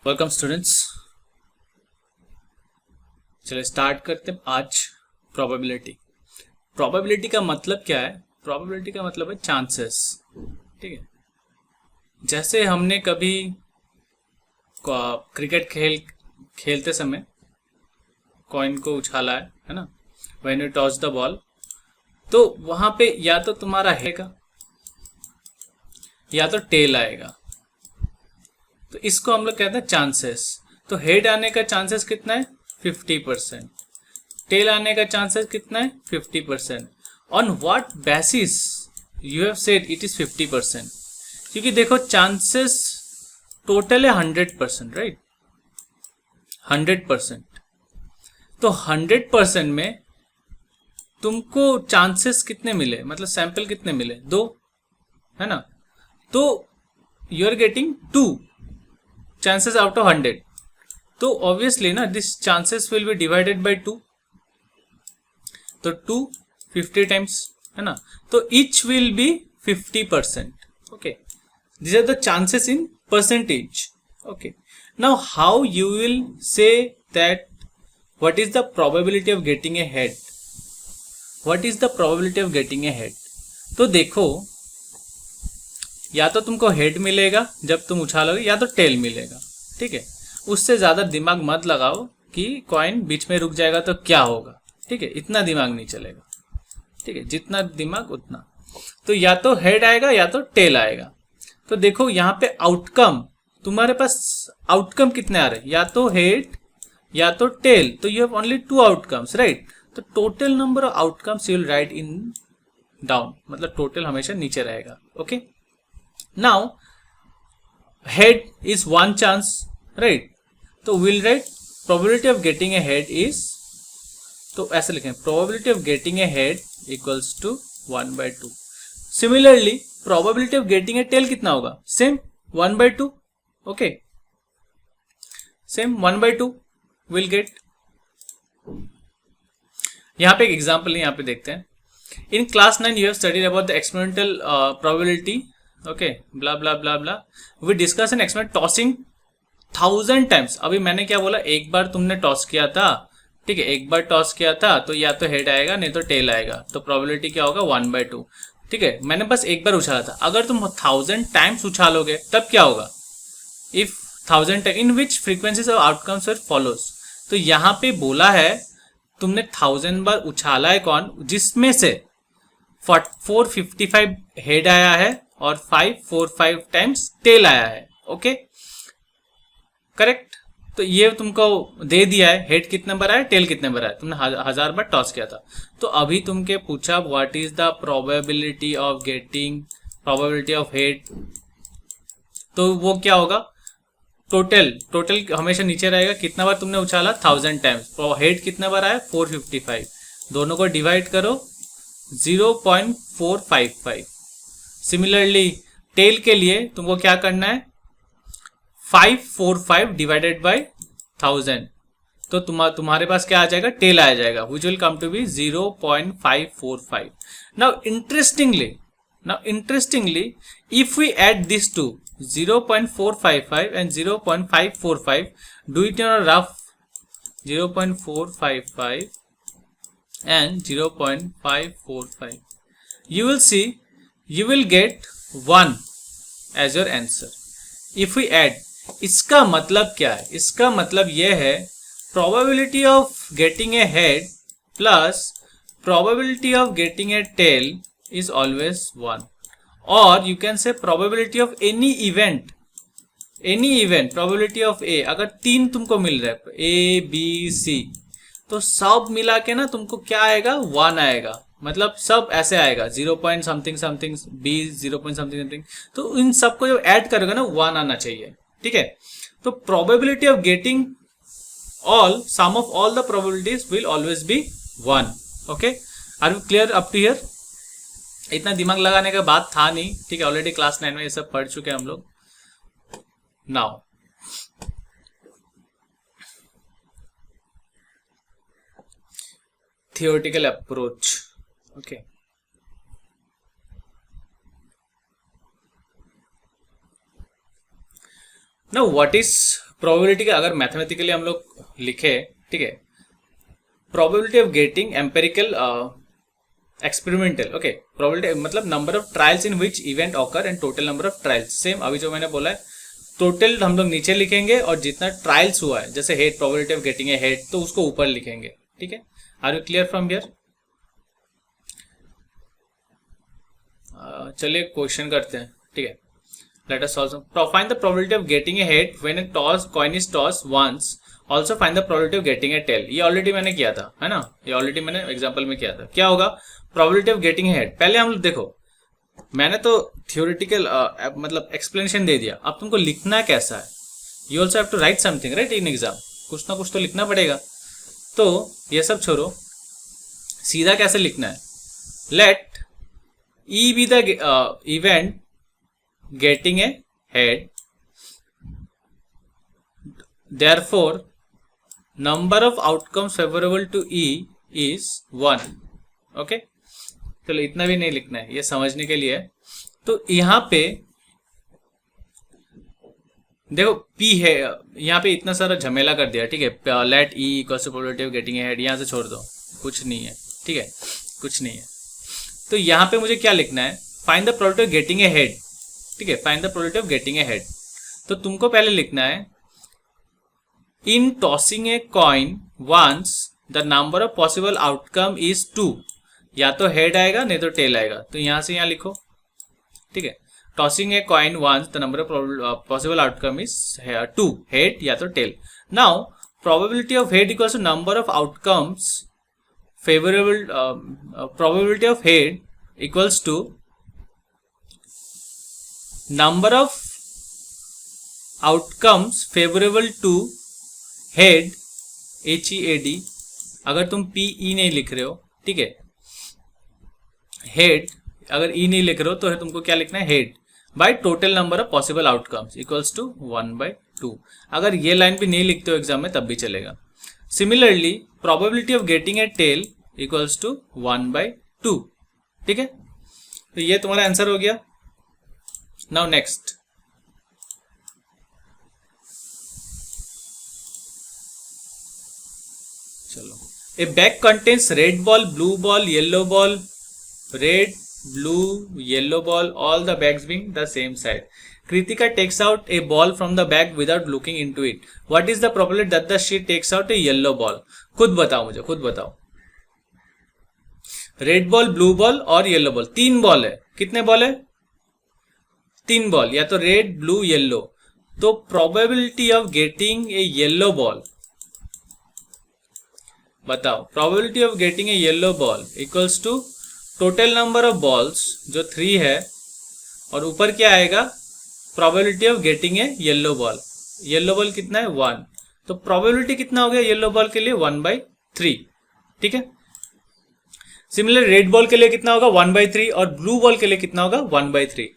Welcome students. चलिए start करते हैं आज। प्रोबेबिलिटी का मतलब क्या है? प्रोबेबिलिटी का मतलब है चांसेस। ठीक है, जैसे हमने कभी क्रिकेट खेलते समय कॉइन को उछाला है ना, when you toss the ball, तो वहां पे या तो तुम्हारा हेड या तो टेल आएगा, तो इसको हम लोग कहते हैं चांसेस। तो हेड आने का चांसेस कितना है? 50%। टेल आने का चांसेस कितना है? 50%। On what basis you have said it is 50%? क्योंकि देखो चांसेस टोटल है 100%, राइट? 100%। तो 100% में तुमको चांसेस कितने मिले, मतलब सैंपल कितने मिले? 2, है ना? तो you are getting 2 chances out of 100. तो ऑब्वियसली ना this chances will be divided by 2, तो 2 50 टाइम्स, है ना? तो each will be 50%. okay, these are the chances in percentage. okay, now how you will say that what is the probability of getting a head? what is the probability of getting a head? तो देखो, या तो तुमको head मिलेगा जब तुम उछालोगे, या तो टेल मिलेगा। ठीक है, उससे ज्यादा दिमाग मत लगाओ कि कॉइन बीच में रुक जाएगा तो क्या होगा। ठीक है, इतना दिमाग नहीं चलेगा। ठीक है, जितना दिमाग उतना। तो या तो हेड आएगा या तो टेल आएगा। तो देखो यहाँ पे आउटकम, तुम्हारे पास आउटकम कितने आ रहे हैं? या तो हेड या तो टेल। तो you have only 2 outcomes, right? तो total number of outcomes you will write in down, मतलब टोटल हमेशा नीचे रहेगा। Okay, now head is one chance, right? तो we'll write probability of getting a head is, तो ऐसे लिखें, probability of getting a head equals to 1/2. Similarly probability of getting a tail कितना होगा? Same 1/2. okay, same 1/2 we'll get. यहाँ पे एक example यहाँ पे देखते हैं। In class 9 you have studied about the experimental probability. Okay, blah blah blah blah, we discuss an experiment tossing 1000 times. अभी मैंने क्या बोला? एक बार तुमने टॉस किया था, ठीक है, एक बार टॉस किया था तो या तो हेड आएगा नहीं तो टेल आएगा, तो प्रोबेबिलिटी क्या होगा? 1/2। ठीक है, मैंने बस एक बार उछाला था। अगर तुम 1000 टाइम्स उछालोगे तब क्या होगा? If 1000 time in which frequencies of outcomes are follows. तो यहाँ पे बोला है तुमने 1000 बार उछाला है कौन, जिसमें से 455 हेड आया है और 545 टाइम्स टेल आया है। Okay, correct? तो ये तुमको दे दिया है हेड कितने बार आया, टेल कितने बार आया। तुमने 1000 बार टॉस किया था। तो अभी तुमके पूछा what is the probability of getting, probability of head, तो वो क्या होगा? टोटल हमेशा नीचे रहेगा। कितना बार तुमने उछाला? 1000 टाइम्स। हेड कितना बार आया? 455। दोनों को डिवाइड करो 0.455। सिमिलरली टेल के लिए तुमको क्या करना है? 545 डिवाइडेड बाय 1000, तो तुम्हारे पास क्या आ जाएगा? टेल आ जाएगा, which will come to be 0.545। Now interestingly if we add this to 0.455 and 0.545, do it in a rough 0.455 and 0.545, you will see you will get 1 as your answer. If we add, इसका मतलब क्या है? इसका मतलब यह है probability of getting a head plus probability of getting a tail is always 1, or you can say probability of any event probability of A। अगर 3 तुमको मिल रहा है A B C, तो सब मिला के ना तुमको क्या आएगा? 1 आएगा। मतलब सब ऐसे आएगा 0 point something something, be 0 point something something, तो इन सबको जब ऐड करोगे ना 1 आना चाहिए। ठीक है, तो probability of getting all sum of all the probabilities will always be 1। Okay, are you clear up to here? इतना दिमाग लगाने का बात था नहीं। ठीक है, ऑलरेडी क्लास 9 में ये सब पढ़ चुके हैं हम लोग। Now theoretical approach. Okay, now what is probability का अगर मैथमेटिकली हम लोग लिखे, ठीक है, probability of getting empirical experimental, okay, probability मतलब number of trials in which event occur and total number of trials. Same अभी जो मैंने बोला है, टोटल हम लोग नीचे लिखेंगे और जितना ट्रायल्स हुआ है, जैसे head, probability of getting a head, तो उसको ऊपर लिखेंगे, ठीक है। Are you clear from here? चलिए क्वेश्चन करते हैं, ठीक है। Let us solve. Find the probability of getting a head when a toss coin is toss once, also find the probability of getting a tail. ये already मैंने किया था, है ना, ये ऑलरेडी मैंने एग्जांपल में किया था। क्या होगा probability of getting a head? पहले हम लोग देखो, मैंने तो थियोरेटिकल मतलब एक्सप्लेनेशन दे दिया, अब तुमको लिखना कैसा है। You also have to write something right in exam, कुछ ना कुछ तो लिखना पड़ेगा। तो ये सब छोड़ो, सीधा कैसे लिखना है। Let E be the event getting a head, therefore number of outcomes favorable to E is 1। ओके, चलो इतना भी नहीं लिखना है, ये समझने के लिए। तो यहां पे देखो P है, यहाँ पे इतना सारा झमेला कर दिया, ठीक है। Let E equals to probability of getting a head, यहाँ से छोड़ दो, कुछ नहीं है, ठीक है, कुछ नहीं है। तो यहाँ पे मुझे क्या लिखना है, find the probability of getting a head, ठीक है, find the probability of getting a head. तो तुमको पहले लिखना है in tossing a coin once the number of possible outcome is 2। या तो हेड आएगा नहीं तो टेल आएगा, तो यहां से यहां लिखो, ठीक है। Tossing a coin once the number of possible outcome is 2, head या तो tail. Now probability of head equals to number of outcomes favourable, probability of head equals to number of outcomes favourable to head, HEAD। अगर तुम PE नहीं लिख रहे हो, ठीक है, हेड अगर E नहीं लिख रहे हो तो तुमको क्या लिखना है, head by total number of possible outcomes equals to 1/2। अगर ये लाइन भी नहीं लिखते हो एग्जाम में तब भी चलेगा। Similarly probability of getting a tail equals to 1/2, ठीक है। तो ये तुम्हारा आंसर हो गया। नाउ नेक्स्ट, चलो, ए bag contains red ball, blue ball, yellow ball, red, blue, yellow ball, all the bags being the same side. Kritika takes out a ball from the bag without looking into it. What is the probability that the she takes out a yellow ball? खुद बताओ मुझे, खुद बताओ। Red ball, blue ball और yellow ball, 3 ball है। कितने ball है? 3 ball, या तो रेड, ब्लू, येलो। तो probability of getting a yellow ball, बताओ, probability of getting a yellow ball equals to total number of balls जो 3 है, और ऊपर क्या आएगा, probability of getting a yellow ball. Yellow ball कितना है, 1। तो प्रोबेबिलिटी कितना हो गया येलो बॉल के लिए, 1/3, ठीक है। सिमिलर रेड बॉल के लिए कितना होगा, 1/3, और ब्लू बॉल के लिए कितना होगा, 1/3।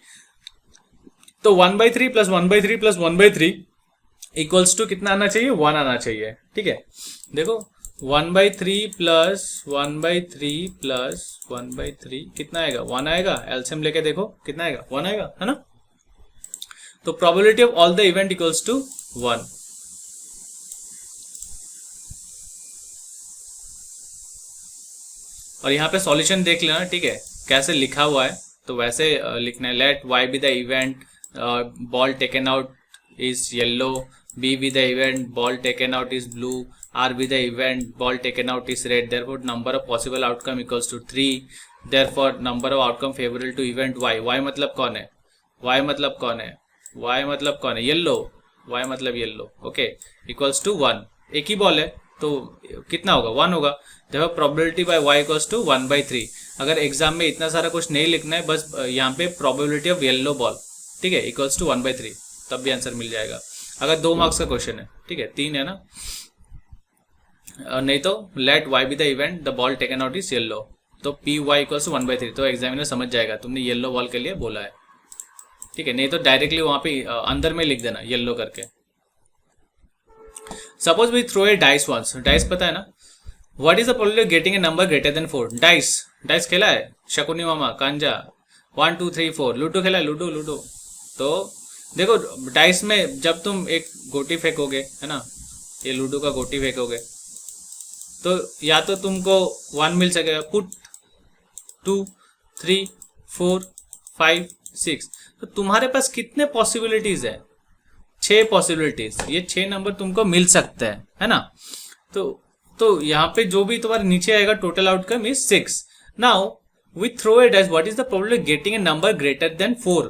तो 1/3 प्लस 1/3 प्लस 1/3 इक्वल्स टू कितना आना चाहिए, 1 आना चाहिए, ठीक है। देखो 1/3 प्लस 1/3 प्लस 1/3 कितना आएगा, 1 आएगा। एलसीएम लेके देखो कितना आएगा, 1 आएगा, है ना। तो probability of all the event equals to 1। और यहाँ पे सॉल्यूशन देख लेना, ठीक है, कैसे लिखा हुआ है, तो वैसे लिखना है। Let Y be the event ball taken out is yellow, B be the event ball taken out is blue, R be the event ball taken out is red, therefore number of possible outcome equals to 3, therefore number of outcome favorable to event Y। Y मतलब कौन है, Y मतलब कौन है, Y मतलब कौन है, yellow, Y मतलब येलो, ओके, इक्वल्स टू 1। एक ही बॉल है तो कितना होगा, 1 होगा। देखो probability by Y equals to 1/3। अगर एग्जाम में इतना सारा कुछ नहीं लिखना है, बस यहाँ पे प्रोबेबिलिटी ऑफ येलो बॉल, ठीक है, इक्वल्स टू 1/3, तब भी आंसर मिल जाएगा। अगर 2 मार्क्स का क्वेश्चन है, ठीक है, 3 है ना, नहीं तो let Y be the event the ball taken out is yellow, तो पी वाई इक्वल्स टू 1/3। तो एग्जामिनर समझ जाएगा तुमने येलो बॉल के लिए बोला है, ठीक है। नहीं तो डायरेक्टली वहां पे अंदर में लिख देना येलो करके। Suppose we throw a dice once, dice पता है ना, what is the probability of getting a number greater than 4? Dice खेला है, शकुनी मामा, कांजा, 1 2 3 4, लूडो खेला है, लूडो। तो देखो डाइस में जब तुम एक गोटी फेंकोगे, है ना, ये लूडो का गोटी फेंकोगे, तो या तो तुमको 1 मिल सकेगा, पुट 2 3 4 5 6, तो तुम्हारे पास कितने पॉसिबिलिटीज है? 6 पॉसिबिलिटीज, ये 6 नंबर तुमको मिल सकते हैं, है ना। तो यहाँ पे जो भी तुम्हारे नीचे आएगा total outcome is 6। Now we throw it as what is the probability getting a number greater than 4।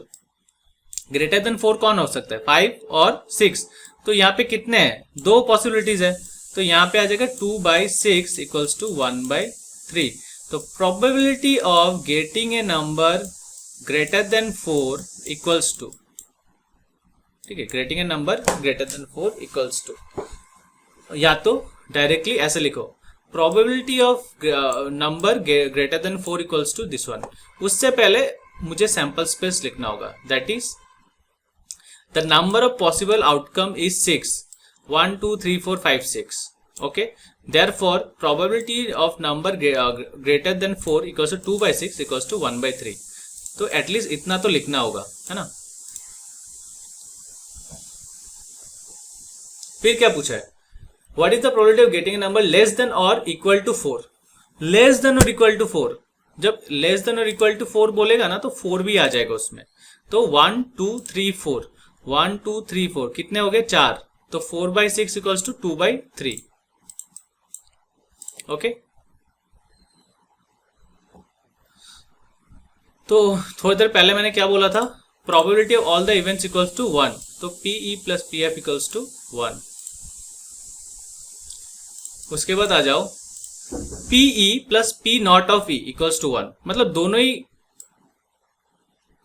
Greater than 4 कौन हो सकता है? 5 और 6। तो यहाँ पे कितने हैं? 2 पॉसिबिलिटीज है, तो यहाँ पे आ जाएगा 2/6 इक्वल्स टू 1/3। तो probability of getting a number greater than 4 equals to, ठीक है, getting a number greater than 4 equals to, या तो डायरेक्टली ऐसे लिखो, probability of number greater than 4 equals to this one. उससे पहले मुझे सैंपल स्पेस लिखना होगा, that is the number of possible outcome is 6, 1 2 3 4 5 6। okay, therefore probability of number greater than 4 equals to 2/6 equals to 1/3। तो at least इतना तो लिखना होगा, है ना। फिर क्या पूछा है? What is the probability of getting a number less than और इक्वल टू 4। लेस देन और इक्वल टू 4, जब लेस देन और इक्वल टू 4 बोलेगा ना, तो 4 भी आ जाएगा उसमें। तो 1 2 3 4, 1 2 3 4 कितने हो गए? 4। तो 4/6 इक्वल्स टू 2/3। ओके, तो थोड़ी देर पहले मैंने क्या बोला था? Probability of all the events equals to 1। तो PE plus PF equals to 1। उसके बाद आ जाओ, PE plus P not of E equals to 1। मतलब दोनों ही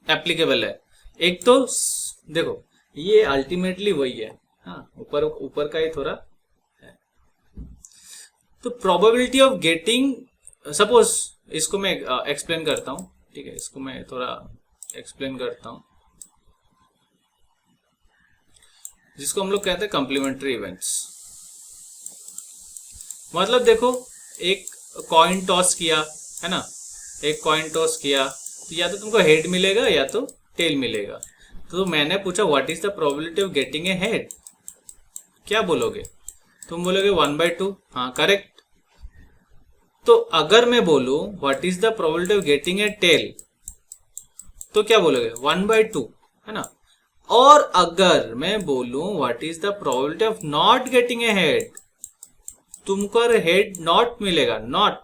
एप्लीकेबल है। एक तो देखो ये अल्टीमेटली वही है, हाँ, ऊपर का ही थोड़ा है। तो प्रोबेबिलिटी ऑफ गेटिंग, सपोज इसको मैं एक्सप्लेन करता हूं, ठीक है, इसको मैं थोड़ा एक्सप्लेन करता हूं, जिसको हम लोग कहते हैं कॉम्प्लीमेंट्री इवेंट्स। मतलब देखो एक कॉइन टॉस किया, है ना, एक कॉइन टॉस किया, तो या तो तुमको हेड मिलेगा या तो टेल मिलेगा। तो मैंने पूछा what is the probability of getting a head, क्या बोलोगे? तुम बोलोगे 1/2। हाँ, करेक्ट। तो अगर मैं बोलूं what is the probability of getting a tail, तो क्या बोलोगे? 1/2, है ना। और अगर मैं बोलूं what is the probability of not getting a head, तुमको हेड नॉट मिलेगा, नॉट,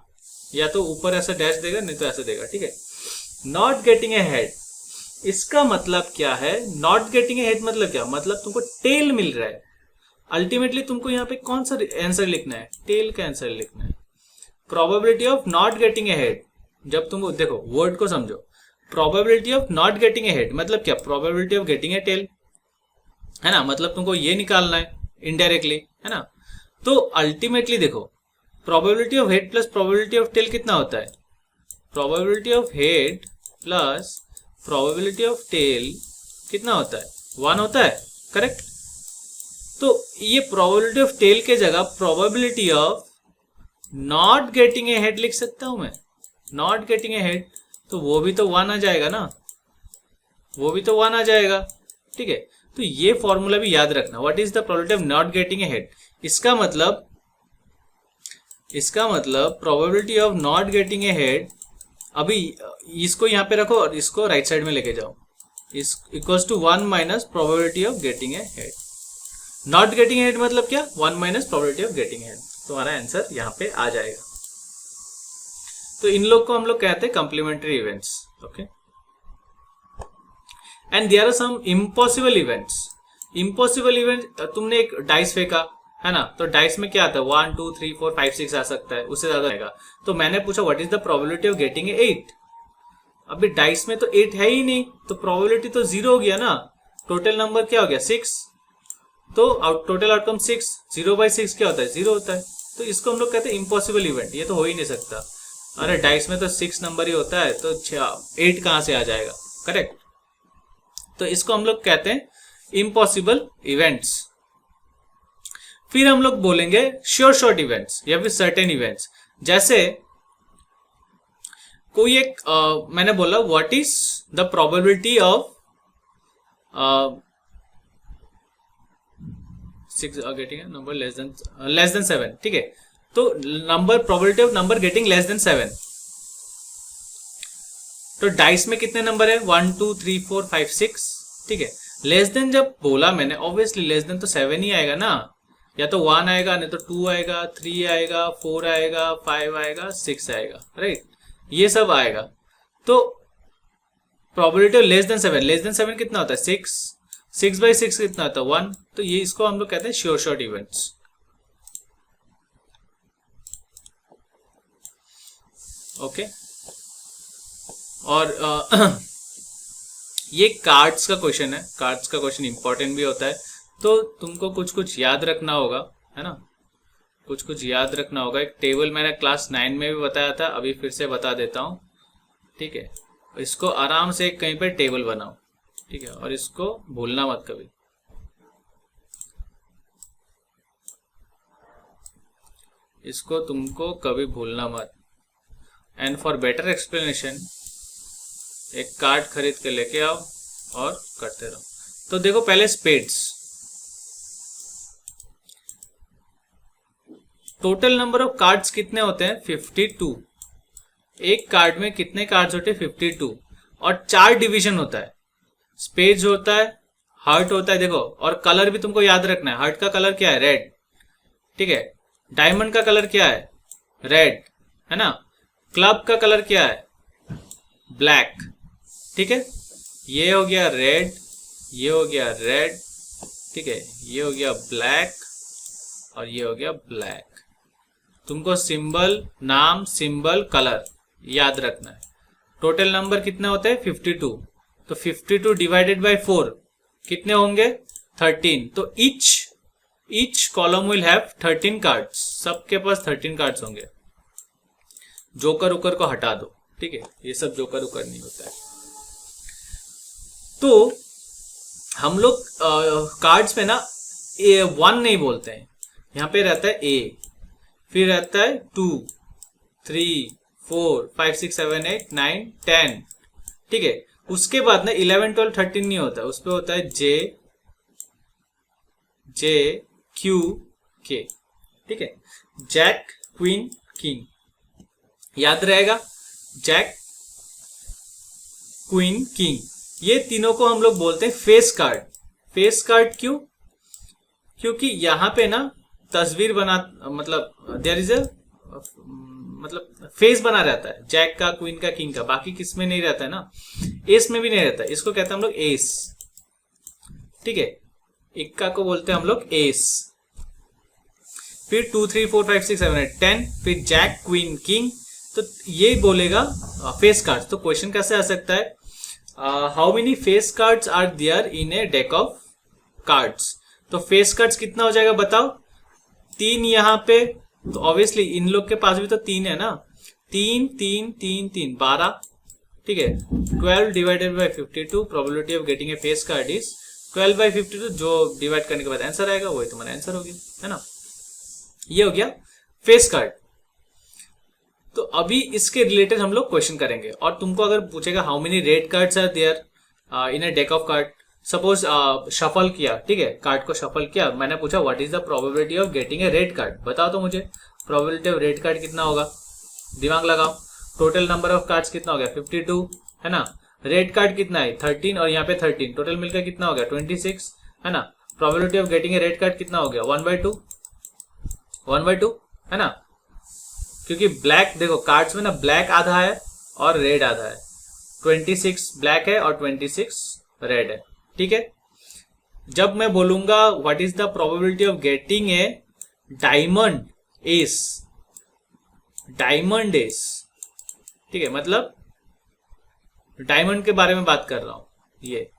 या तो ऊपर ऐसा डैश देगा, नहीं तो ऐसे देगा, ठीक है। नॉट गेटिंग ए हेड, इसका मतलब क्या है? नॉट गेटिंग ए हेड मतलब क्या? मतलब तुमको टेल मिल रहा है। अल्टीमेटली तुमको यहाँ पे कौन सा आंसर लिखना है? टेल का आंसर लिखना है। Probability of not getting a head, जब तुम देखो वर्ड को समझो, probability of not getting a head मतलब क्या? Probability of getting a tail, है ना। मतलब तुमको ये निकालना है इनडायरेक्टली, है ना। तो अल्टीमेटली देखो, probability of head plus probability of tail कितना होता है? Probability of head plus probability of tail कितना होता है? 1 होता है, करेक्ट। तो ये प्रोबेबिलिटी ऑफ टेल के जगह probability of not getting a head लिख सकता हूं मैं। नॉट गेटिंग ए हेड, तो वो भी तो 1 आ जाएगा ना, वो भी तो 1 आ जाएगा, ठीक है। तो ये फॉर्मूला भी याद रखना, what is the probability of not getting a head. इसका मतलब probability of not getting a head, अभी इसको यहां पे रखो और इसको राइट साइड में लेके जाओ, इस equals to 1 minus probability of getting a head. Not getting a head मतलब क्या? 1 minus probability of getting a head. तुम्हारा आंसर यहाँ पे आ जाएगा। तो इन लोग को हम लोग कहते हैं complementary events, okay. And there are some impossible events. Impossible event, तुमने एक डाइस फेंका, है ना, तो डाइस में क्या आता है? 1 2 3 4 5 6 आ सकता है, उससे ज्यादा आएगा। तो मैंने पूछा what is the probability of getting 8। अभी डाइस में तो 8 है ही नहीं, तो प्रोबेबिलिटी तो 0 हो गया ना। टोटल नंबर क्या हो गया? 6। तो टोटल आउटकम 6, 0/6 क्या होता है? 0 होता है। तो इसको हम लोग कहते हैं इम्पॉसिबल इवेंट, ये तो हो ही नहीं सकता। अरे डाइस में तो 6 नंबर ही होता है, तो 8 कहां से आ जाएगा? करेक्ट। तो इसको हम लोग कहते हैं इम्पॉसिबल इवेंट्स। फिर हम लोग बोलेंगे श्योर शॉर्ट इवेंट्स या फिर सर्टेन इवेंट्स। जैसे कोई एक मैंने बोला what is the probability of 6 getting number less than 7, ठीक है। तो number probability of number getting less than 7, तो डाइस में कितने नंबर है 1 2 3 4 5 6, ठीक है। लेस देन जब बोला मैंने, ऑब्वियसली लेस देन तो 7 ही आएगा ना, या तो 1 आएगा, नहीं तो 2 आएगा, 3 आएगा, 4 आएगा, 5 आएगा, 6 आएगा, राइट, ये सब आएगा। तो प्रोबेबिलिटी लेस देन 7 कितना होता है 6, 6/6 कितना होता है 1, तो ये इसको हम लोग कहते हैं श्योर शॉर्ट इवेंट्स। ओके, और ये कार्ड्स का क्वेश्चन है, कार्ड्स का क्वेश्चन इंपॉर्टेंट भी होता है, तो तुमको कुछ कुछ याद रखना होगा, है ना, कुछ कुछ याद रखना होगा। एक टेबल मैंने क्लास 9 में भी बताया था, अभी फिर से बता देता हूँ, ठीक है। इसको आराम से कहीं पर टेबल बनाओ, ठीक है, और इसको भूलना मत कभी। इसको तुमको कभी भूलना मत। एंड फॉर बेटर एक्सप्लेनेशन एक कार्ड खरीद के लेके आओ और करते रहो। तो देखो पहले spades, total number of cards कितने होते हैं 52। एक कार्ड में कितने कार्ड्स होते हैं 52, और 4 डिवीजन होता है, स्पेड्स होता है, हार्ट होता है, देखो, और कलर भी तुमको याद रखना है। हार्ट का कलर क्या है रेड, ठीक है। डायमंड का कलर क्या है रेड, है ना। क्लब का कलर क्या है ब्लैक, ठीक है। ये हो गया रेड, ये हो गया रेड, ठीक है, ये हो गया ब्लैक, और ये हो गया ब्लैक। तुमको सिंबल, नाम, सिंबल, कलर याद रखना है। टोटल नंबर कितने होते हैं 52, तो 52 डिवाइडेड बाय 4 कितने होंगे 13। तो each column will have 13 cards, सबके पास 13 कार्ड्स होंगे। जोकर उकर को हटा दो, ठीक है, ये सब जोकर उकर नहीं होता है। तो हम लोग कार्ड्स पे ना A1 नहीं बोलते हैं, यहाँ पे रहता है A, फिर रहता है 2 3 4 5 6 7 8 9 10, ठीक है। उसके बाद ना 11 12 13 नहीं होता, उस पे होता है J Q K, ठीक है। जैक, क्वीन, किंग याद रहेगा, जैक, क्वीन, किंग, ये तीनों को हम लोग बोलते हैं फेस कार्ड। फेस कार्ड क्यों? क्योंकि यहां पे ना तस्वीर बना, मतलब देयर इज अ, मतलब फेस बना रहता है जैक का, क्वीन का, किंग का, बाकी किस में नहीं रहता है ना, एस में भी नहीं रहता है, इसको कहते हैं हम लोग एस, ठीक है। इक्का को बोलते हैं हम लोग एस। फिर 2 3 4 5 6 7 8 10, फिर जैक, क्वीन, किंग, तो ये बोलेगा फेस कार्ड। तो क्वेश्चन कैसे आ सकता है, how many face cards are there in a deck of cards. तो फेस कार्ड्स कितना हो जाएगा बताओ, 3 यहाँ पे, तो ऑब्वियसली इन लोग के पास भी तो 3 है ना, 3 3 3 3 12, ठीक है। 12 divided by 52, probability of getting A face card is 12/52, जो डिवाइड करने के बाद आंसर आएगा वही तुम्हारा आंसर होगी, है ना। ये हो गया फेस कार्ड। तो अभी इसके रिलेटेड हम लोग क्वेश्चन करेंगे, और तुमको अगर पूछेगा how many red cards are there in a deck of card, suppose shuffle किया, ठीक है, कार्ड को शफल किया, मैंने पूछा what is the probability of getting a red card, बताओ तो मुझे प्रोबेबिलिटी ऑफ रेड कार्ड कितना होगा, दिमाग लगाओ। टोटल नंबर ऑफ कार्ड्स कितना हो गया 52, है ना। रेड कार्ड कितना है 13, और यहाँ पे 13, टोटल मिलकर कितना हो गया 26, है ना। Probability of getting a red card कितना हो गया 1/2, है ना। क्योंकि ब्लैक, देखो कार्ड्स में ना ब्लैक आधा है और रेड आधा है, 26 ब्लैक है और 26 रेड है, ठीक है। जब मैं बोलूंगा what is the probability of getting A diamond S, diamond S, ठीक है, मतलब डायमंड के बारे में बात कर रहा हूं, ये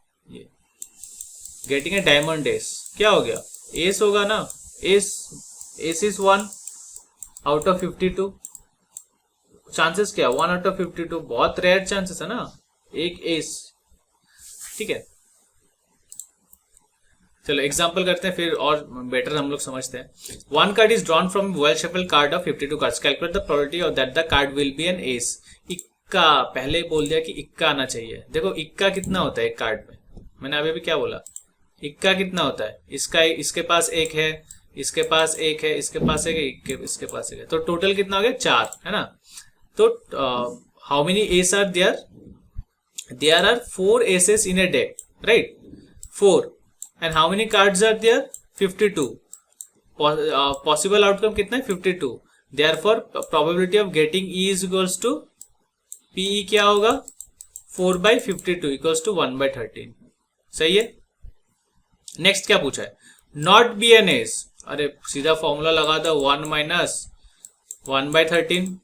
गेटिंग ए डायमंड एस क्या हो गया, एस होगा ना, S is 1 out of 52, chances क्या 1 आउट ऑफ 52, बहुत रेयर चांसेस है ना, एक एस, ठीक है। चलो एग्जांपल करते हैं फिर और बेटर हम लोग समझते हैं। 1 card is drawn from well shuffle card of 52 cards, calculate the probability of that the card will be an ace. इक्का, पहले बोल दिया कि इक्का आना चाहिए। देखो इक्का कितना होता है एक कार्ड में, मैंने अभी भी क्या बोला, इक्का कितना होता है, इसका इसके पास एक है, इसके पास एक है, इसके पास एक है, इसके पास एक है, तो टोटल कितना हो गया 4, है ना। तो how many ace are there, there are 4 aces in a deck, right, 4, and how many cards are there 52, possible outcome कितना है 52, therefore probability of getting E is equals to P E क्या होगा 4/52 इक्वल्स टू 1/13, सही है। Next क्या पूछा है, not be an S, अरे सीधा फॉर्मूला लगा दो 1 माइनस 1/13,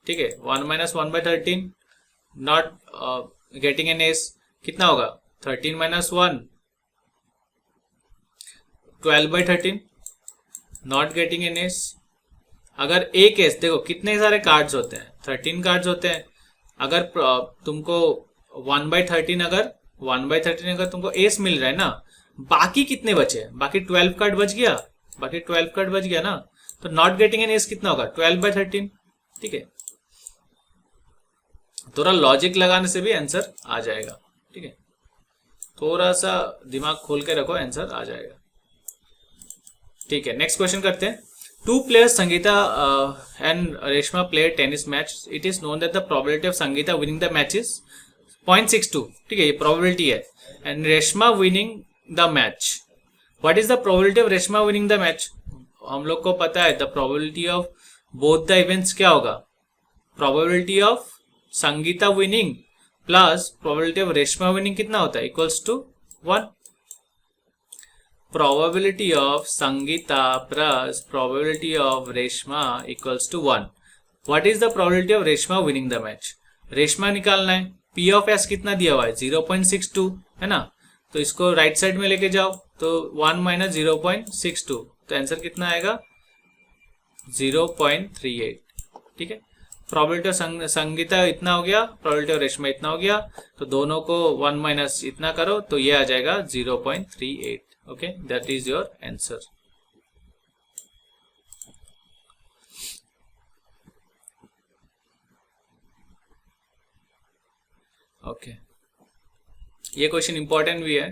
ठीक है, 1 minus 1/13, not getting an S कितना होगा 13 minus 1 12/13, not getting an S. अगर एक एस, देखो कितने सारे कार्ड्स होते हैं 13 कार्ड्स होते हैं, अगर तुमको 1/13 अगर तुमको एस मिल रहा है ना, बाकी कितने बचे, बाकी 12 कार्ड बच गया, बाकी 12 कार्ड बच गया ना, तो नॉट गेटिंग एन एस कितना होगा 12/13, ठीक है। थोड़ा लॉजिक लगाने से भी आंसर आ जाएगा, ठीक है, थोड़ा सा दिमाग खोल के रखो आंसर आ जाएगा, ठीक है। नेक्स्ट क्वेश्चन करते हैं, 2 players Sangeeta and Reshma played tennis match. It is known that the probability of Sangeeta winning the match is 0.62, ठीक है, ये probability है, and Reshma winning the match. What is the probability of Reshma winning the match? हम लोग को पता है the probability of both the events क्या होगा, probability of Sangeeta winning plus probability of Reshma winning कितना होता है equals to 1. Probability of Sangeeta plus probability of Reshma equals to 1. What is the probability of Reshma winning the match? Reshma निकालना है, P of S कितना दिया हुआ है 0.62, है ना, तो इसको राइट साइड में लेके जाओ, तो 1 माइनस 0.62, तो आंसर कितना आएगा 0.38, ठीक है। प्रोबेबिलिटी ऑफ संगीता इतना हो गया, प्रोबेबिलिटी ऑफ रेशमा इतना हो गया, तो दोनों को 1 माइनस इतना करो तो ये आ जाएगा 0.38, okay, that is your answer. Okay, ये क्वेश्चन इंपॉर्टेंट भी है,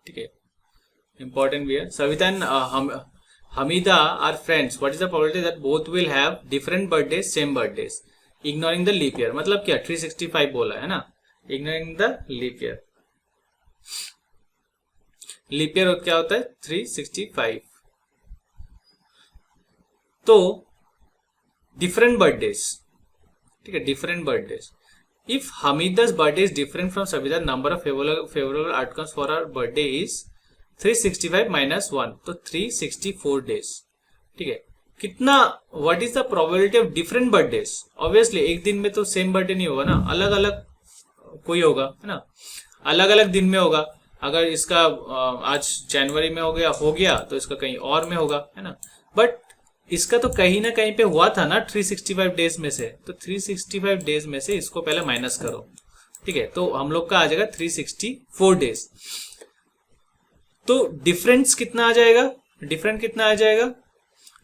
ठीक है, इंपॉर्टेंट भी है। Savita and Hamida are friends, what is the probability that both will have different birthdays same birthdays ignoring the leap year, मतलब क्या 365 बोला है ना, ignoring the leap year, leap year क्या होता है 365, तो डिफरेंट बर्थडेज, ठीक है, different birthdays, if Hamida's birthday is different from Savita, number of favorable outcomes for her birthday is 365 minus 1, तो 364 days, ठीक है। कितना, what is the probability of different birthdays, obviously एक दिन में तो सेम बर्थडे नहीं होगा ना, अलग अलग कोई होगा, है ना, अलग अलग दिन में होगा। अगर इसका आज जनवरी में हो गया तो इसका कहीं और में होगा, है ना, बट इसका तो कहीं ना कहीं पे हुआ था ना 365 डेज में से, तो 365 डेज में से इसको पहले माइनस करो, ठीक है, तो हम लोग का आ जाएगा 364 डेज। तो डिफरेंस कितना आ जाएगा, डिफरेंट कितना आ जाएगा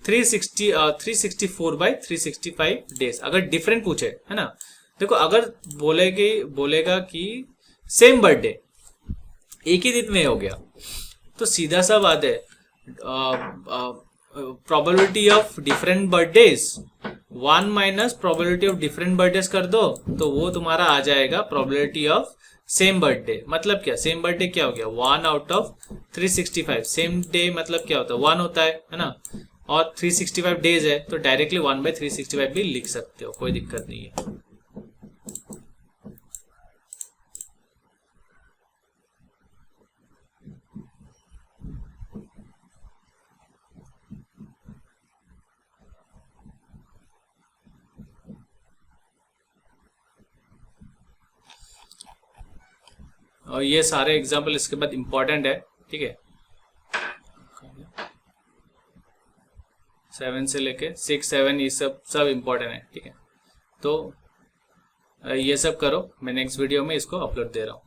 364/365 डेज, अगर डिफरेंट पूछे, है ना। देखो अगर बोलेगा कि सेम बर्थडे एक ही दिन में हो गया, तो सीधा सा बात है, probability of different birthdays 1 minus probability of different birthdays कर दो, तो वो तुम्हारा आ जाएगा प्रोबेबिलिटी ऑफ सेम बर्थडे। मतलब क्या, सेम बर्थडे क्या हो गया 1 आउट ऑफ 365, सेम डे मतलब क्या होता है 1 होता है ना, और 365 डेज है, तो डायरेक्टली 1/365 भी लिख सकते हो, कोई दिक्कत नहीं है। और ये सारे एग्जाम्पल इसके बाद इंपॉर्टेंट है, ठीक है, 7 से लेके 6, 7 ये सब इंपॉर्टेंट है, ठीक है। तो ये सब करो, मैं नेक्स्ट वीडियो में इसको अपलोड दे रहा हूँ।